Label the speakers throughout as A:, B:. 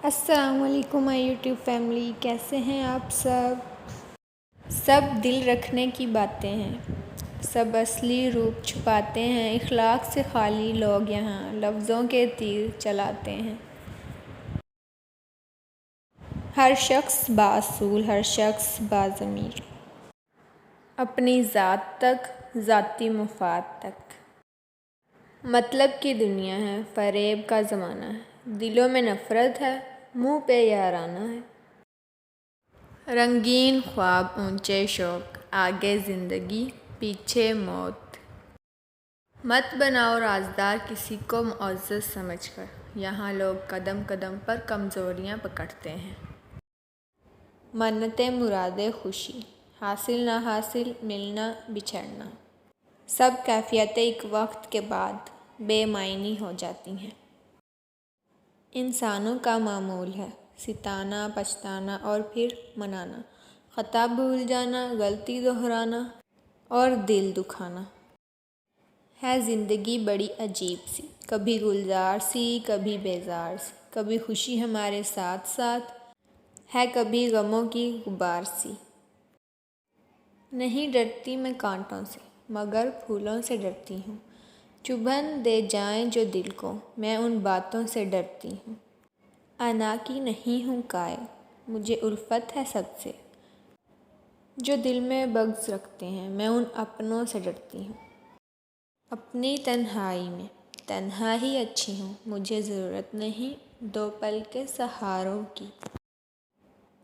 A: السلام علیکم مائی YouTube family, کیسے ہیں آپ سب دل رکھنے کی باتیں ہیں، سب اصلی روپ چھپاتے ہیں، اخلاق سے خالی لوگ یہاں لفظوں کے تیر چلاتے ہیں۔ ہر شخص بااصول، ہر شخص باضمیر، اپنی ذات تک، ذاتی مفاد تک۔ مطلب کی دنیا ہے، فریب کا زمانہ ہے، دلوں میں نفرت ہے، منہ پہ یارانہ ہے۔ رنگین خواب، اونچے شوق، آگے زندگی، پیچھے موت۔ مت بناؤ رازدار کسی کو معزز سمجھ کر، یہاں لوگ قدم قدم پر کمزوریاں پکڑتے ہیں۔ منتیں، مرادیں، خوشی، حاصل نہ حاصل، ملنا بچھڑنا، سب کیفیتیں ایک وقت کے بعد بے معنی ہو جاتی ہیں۔ انسانوں کا معمول ہے ستانا، پچھتانا اور پھر منانا، خطا بھول جانا، غلطی دہرانا اور دل دکھانا۔ ہے زندگی بڑی عجیب سی، کبھی گلزار سی، کبھی بیزار سی، کبھی خوشی ہمارے ساتھ ساتھ ہے، کبھی غموں کی غبار سی۔ نہیں ڈرتی میں کانٹوں سے، مگر پھولوں سے ڈرتی ہوں، چبھن دے جائیں جو دل کو، میں ان باتوں سے ڈرتی ہوں۔ انا کی نہیں ہوں قائل، مجھے الفت ہے سب سے، جو دل میں بغض رکھتے ہیں، میں ان اپنوں سے ڈرتی ہوں۔ اپنی تنہائی میں تنہا ہی اچھی ہوں، مجھے ضرورت نہیں دو پل کے سہاروں کی۔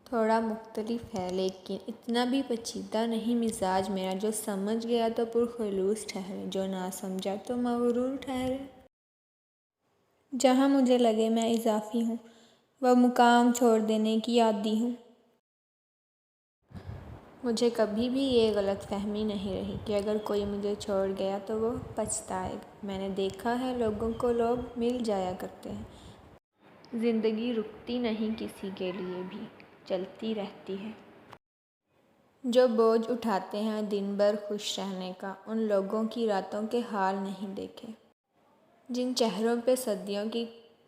A: تھوڑا مختلف ہے لیکن اتنا بھی پیچیدہ نہیں مزاج میرا، جو سمجھ گیا تو پرخلوص ٹھہرے، جو نہ سمجھا تو مغرور ٹھہرے۔ جہاں مجھے لگے میں اضافی ہوں، وہ مقام چھوڑ دینے کی عادی ہوں۔ مجھے کبھی بھی یہ غلط فہمی نہیں رہی کہ اگر کوئی مجھے چھوڑ گیا تو وہ پچھتائے گا۔ میں نے دیکھا ہے لوگوں کو لوگ مل جایا کرتے ہیں، زندگی رکتی نہیں کسی کے لیے بھی، چلتی رہتی ہے۔ جو بوجھ اٹھاتے ہیں دن بھر خوش رہنے کا، ان لوگوں کی راتوں کے حال نہیں دیکھے، جن چہروں پہ صدیوں کی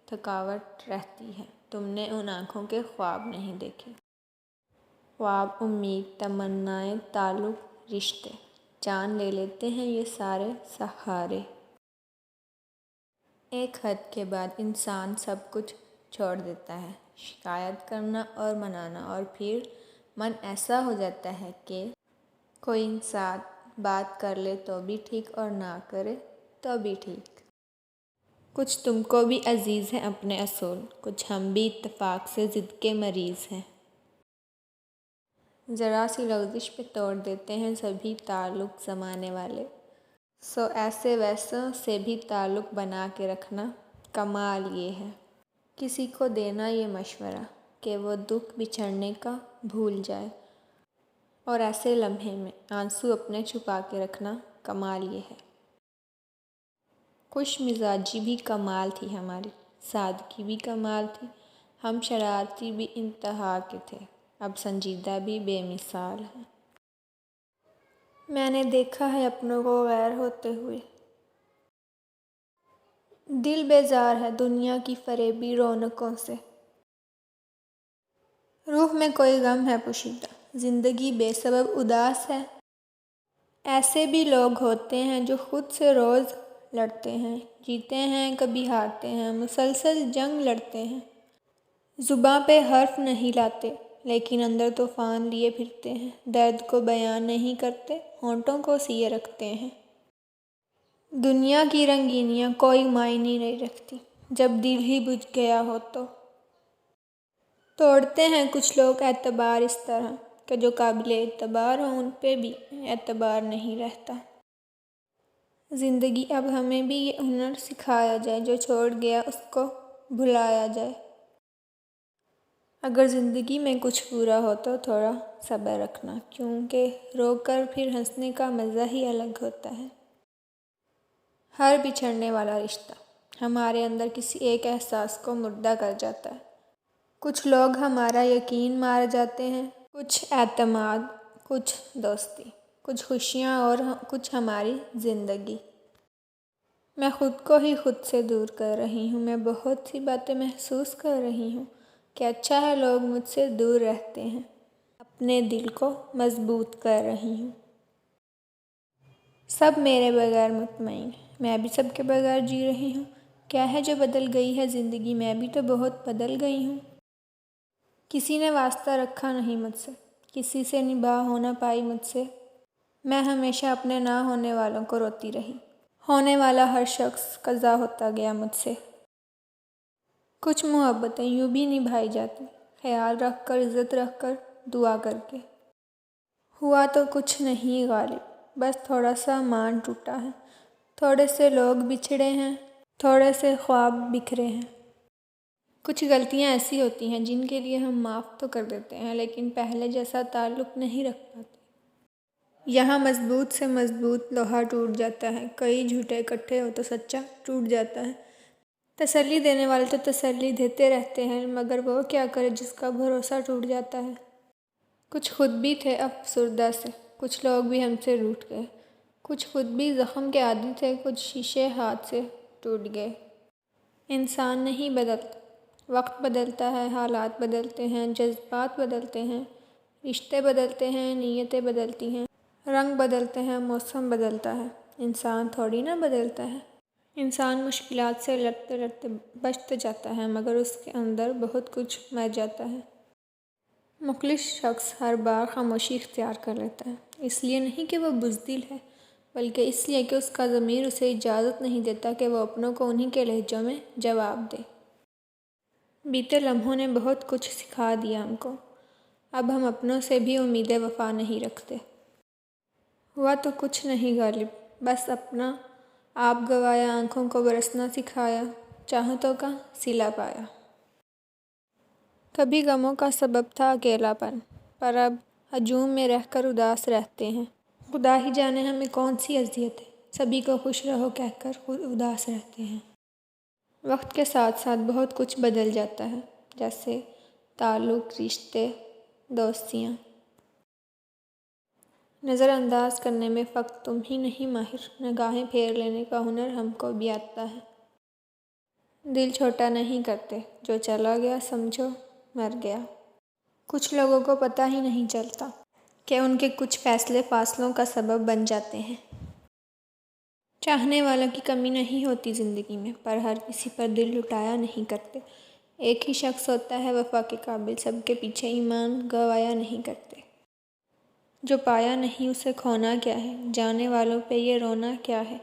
A: تھکاوٹ رہتی ہے، تم نے ان آنکھوں کے خواب نہیں دیکھے۔ خواب، امید، تمنائیں، تعلق، رشتے، جان لے لیتے ہیں یہ سارے سہارے۔ ایک حد کے بعد انسان سب کچھ چھوڑ دیتا ہے، شکایت کرنا اور منانا، اور پھر من ایسا ہو جاتا ہے کہ کوئی انسان بات کر لے تو بھی ٹھیک اور نہ کرے تو بھی ٹھیک۔ کچھ تم کو بھی عزیز ہیں اپنے اصول، کچھ ہم بھی اتفاق سے ضد کے مریض ہیں۔ ذرا سی لغزش پہ توڑ دیتے ہیں سبھی تعلق زمانے والے، سو ایسے ویسوں سے بھی تعلق بنا کے رکھنا کمال یہ ہے۔ کسی کو دینا یہ مشورہ کہ وہ دکھ بچھڑنے کا بھول جائے، اور ایسے لمحے میں آنسو اپنے چھپا کے رکھنا کمال یہ ہے۔ خوش مزاجی بھی کمال تھی ہماری، سادگی بھی کمال تھی، ہم شرارتی بھی انتہا کے تھے، اب سنجیدہ بھی بے مثال ہیں۔ میں نے دیکھا ہے اپنوں کو غیر ہوتے ہوئے، دل بیزار ہے دنیا کی فریبی رونقوں سے، روح میں کوئی غم ہے پوشیدہ، زندگی بے سبب اداس ہے۔ ایسے بھی لوگ ہوتے ہیں جو خود سے روز لڑتے ہیں، جیتے ہیں کبھی ہارتے ہیں، مسلسل جنگ لڑتے ہیں، زباں پہ حرف نہیں لاتے لیکن اندر طوفان لیے پھرتے ہیں، درد کو بیان نہیں کرتے، ہونٹوں کو سیے رکھتے ہیں۔ دنیا کی رنگینیاں کوئی معنی نہیں رکھتی جب دل ہی بجھ گیا ہو تو۔ توڑتے ہیں کچھ لوگ اعتبار اس طرح کہ جو قابل اعتبار ہوں ان پہ بھی اعتبار نہیں رہتا۔ زندگی اب ہمیں بھی یہ ہنر سکھایا جائے، جو چھوڑ گیا اس کو بھلایا جائے۔ اگر زندگی میں کچھ برا ہو تو تھوڑا صبر رکھنا، کیونکہ رو کر پھر ہنسنے کا مزہ ہی الگ ہوتا ہے۔ ہر بچھڑنے والا رشتہ ہمارے اندر کسی ایک احساس کو مردہ کر جاتا ہے۔ کچھ لوگ ہمارا یقین مار جاتے ہیں، کچھ اعتماد، کچھ دوستی، کچھ خوشیاں اور کچھ ہماری زندگی۔ میں خود کو ہی خود سے دور کر رہی ہوں، میں بہت سی باتیں محسوس کر رہی ہوں، کہ اچھا ہے لوگ مجھ سے دور رہتے ہیں، اپنے دل کو مضبوط کر رہی ہوں۔ سب میرے بغیر مطمئن ہیں، میں بھی سب کے بغیر جی رہی ہوں۔ کیا ہے جو بدل گئی ہے زندگی، میں بھی تو بہت بدل گئی ہوں۔ کسی نے واسطہ رکھا نہیں مجھ سے، کسی سے نباہ ہونا پائی مجھ سے، میں ہمیشہ اپنے نہ ہونے والوں کو روتی رہی، ہونے والا ہر شخص قضا ہوتا گیا مجھ سے۔ کچھ محبتیں یوں بھی نبھائی جاتی، خیال رکھ کر، عزت رکھ کر، دعا کر کے۔ ہوا تو کچھ نہیں غالب، بس تھوڑا سا مان ٹوٹا ہے، تھوڑے سے لوگ بچھڑے ہیں، تھوڑے سے خواب بکھرے ہیں۔ کچھ غلطیاں ایسی ہوتی ہیں جن کے لیے ہم معاف تو کر دیتے ہیں، لیکن پہلے جیسا تعلق نہیں رکھ پاتے۔ یہاں مضبوط سے مضبوط لوہا ٹوٹ جاتا ہے، کئی جھوٹے اکٹھے ہو تو سچا ٹوٹ جاتا ہے۔ تسلی دینے والے تو تسلی دیتے رہتے ہیں، مگر وہ کیا کرے جس کا بھروسہ ٹوٹ جاتا ہے۔ کچھ خود بھی تھے افسردہ سے، کچھ لوگ بھی ہم سے روٹھ گئے، کچھ خود بھی زخم کے عادی تھے، کچھ شیشے ہاتھ سے ٹوٹ گئے۔ انسان نہیں بدلتا، وقت بدلتا ہے، حالات بدلتے ہیں، جذبات بدلتے ہیں، رشتے بدلتے ہیں، نیتیں بدلتی ہیں، رنگ بدلتے ہیں، موسم بدلتا ہے، انسان تھوڑی نہ بدلتا ہے۔ انسان مشکلات سے لڑتے لڑتے بچ جاتا ہے، مگر اس کے اندر بہت کچھ مر جاتا ہے۔ مخلص شخص ہر بار خاموشی اختیار کر لیتا ہے، اس لیے نہیں کہ وہ بزدل ہے، بلکہ اس لیے کہ اس کا ضمیر اسے اجازت نہیں دیتا کہ وہ اپنوں کو انہی کے لہجوں میں جواب دے۔ بیتے لمحوں نے بہت کچھ سکھا دیا ہم کو، اب ہم اپنوں سے بھی امید وفا نہیں رکھتے۔ ہوا تو کچھ نہیں غالب، بس اپنا آپ گوایا، آنکھوں کو برسنا سکھایا، چاہتوں کا صلہ پایا۔ کبھی غموں کا سبب تھا اکیلا پن، پر اب ہجوم میں رہ کر اداس رہتے ہیں۔ خدا ہی جانے ہمیں کون سی اذیت ہے، سبھی کو خوش رہو کہہ کر خود اداس رہتے ہیں۔ وقت کے ساتھ ساتھ بہت کچھ بدل جاتا ہے، جیسے تعلق، رشتے، دوستیاں۔ نظر انداز کرنے میں فقط تم ہی نہیں ماہر، نگاہیں پھیر لینے کا ہنر ہم کو بھی آتا ہے۔ دل چھوٹا نہیں کرتے، جو چلا گیا سمجھو مر گیا۔ کچھ لوگوں کو پتہ ہی نہیں چلتا کہ ان کے کچھ فیصلے فاصلوں کا سبب بن جاتے ہیں۔ چاہنے والوں کی کمی نہیں ہوتی زندگی میں، پر ہر کسی پر دل لٹایا نہیں کرتے۔ ایک ہی شخص ہوتا ہے وفا کے قابل، سب کے پیچھے ایمان گوایا نہیں کرتے۔ جو پایا نہیں اسے کھونا کیا ہے، جانے والوں پہ یہ رونا کیا ہے۔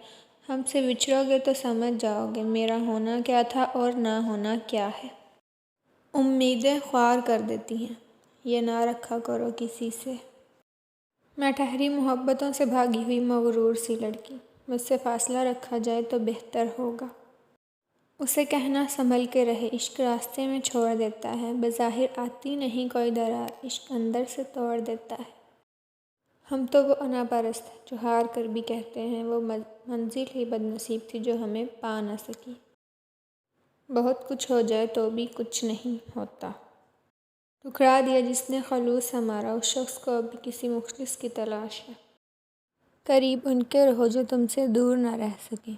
A: ہم سے بچھڑو گے تو سمجھ جاؤ گے میرا ہونا کیا تھا اور نہ ہونا کیا ہے۔ امیدیں خوار کر دیتی ہیں، یہ نہ رکھا کرو کسی سے۔ میں ٹھہری محبتوں سے بھاگی ہوئی مغرور سی لڑکی، مجھ سے فاصلہ رکھا جائے تو بہتر ہوگا۔ اسے کہنا سنبھل کے رہے، عشق راستے میں چھوڑ دیتا ہے، بظاہر آتی نہیں کوئی درار، عشق اندر سے توڑ دیتا ہے۔ ہم تو وہ انا پرست ہیں جو ہار کر بھی کہتے ہیں وہ منزل ہی بد نصیب تھی جو ہمیں پا نہ سکی۔ بہت کچھ ہو جائے تو بھی کچھ نہیں ہوتا۔ ٹھکرا دیا جس نے خلوص ہمارا، اس شخص کو ابھی کسی مخلص کی تلاش ہے۔ قریب ان کے رہو جو تم سے دور نہ رہ سکیں۔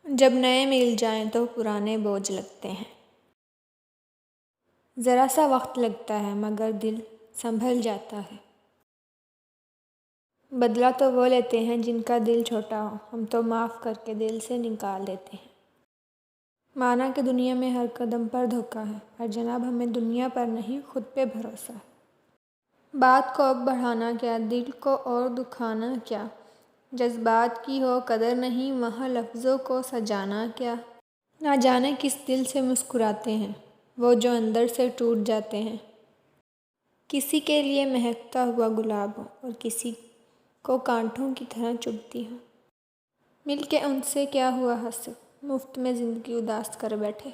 A: جب نئے مل جائیں تو پرانے بوجھ لگتے ہیں۔ ذرا سا وقت لگتا ہے مگر دل سنبھل جاتا ہے۔ بدلہ تو وہ لیتے ہیں جن کا دل چھوٹا ہو، ہم تو معاف کر کے دل سے نکال دیتے ہیں۔ مانا کہ دنیا میں ہر قدم پر دھوکہ ہے، پر جناب ہمیں دنیا پر نہیں خود پہ بھروسہ ہے۔ بات کو اب بڑھانا کیا، دل کو اور دکھانا کیا، جذبات کی ہو قدر نہیں وہاں لفظوں کو سجانا کیا۔ نہ جانے کس دل سے مسکراتے ہیں وہ جو اندر سے ٹوٹ جاتے ہیں۔ کسی کے لیے مہکتا ہوا گلاب ہو اور کسی کو کانٹوں کی طرح چبھتی ہو، مل کے ان سے کیا ہوا حاصل، مفت میں زندگی اداس کر بیٹھے۔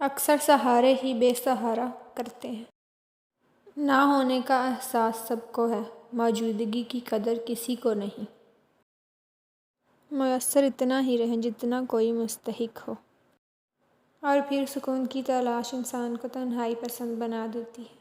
A: اکثر سہارے ہی بے سہارا کرتے ہیں۔ نہ ہونے کا احساس سب کو ہے، موجودگی کی قدر کسی کو نہیں۔ میسر اتنا ہی رہے جتنا کوئی مستحق ہو، اور پھر سکون کی تلاش انسان کو تنہائی پسند بنا دیتی ہے۔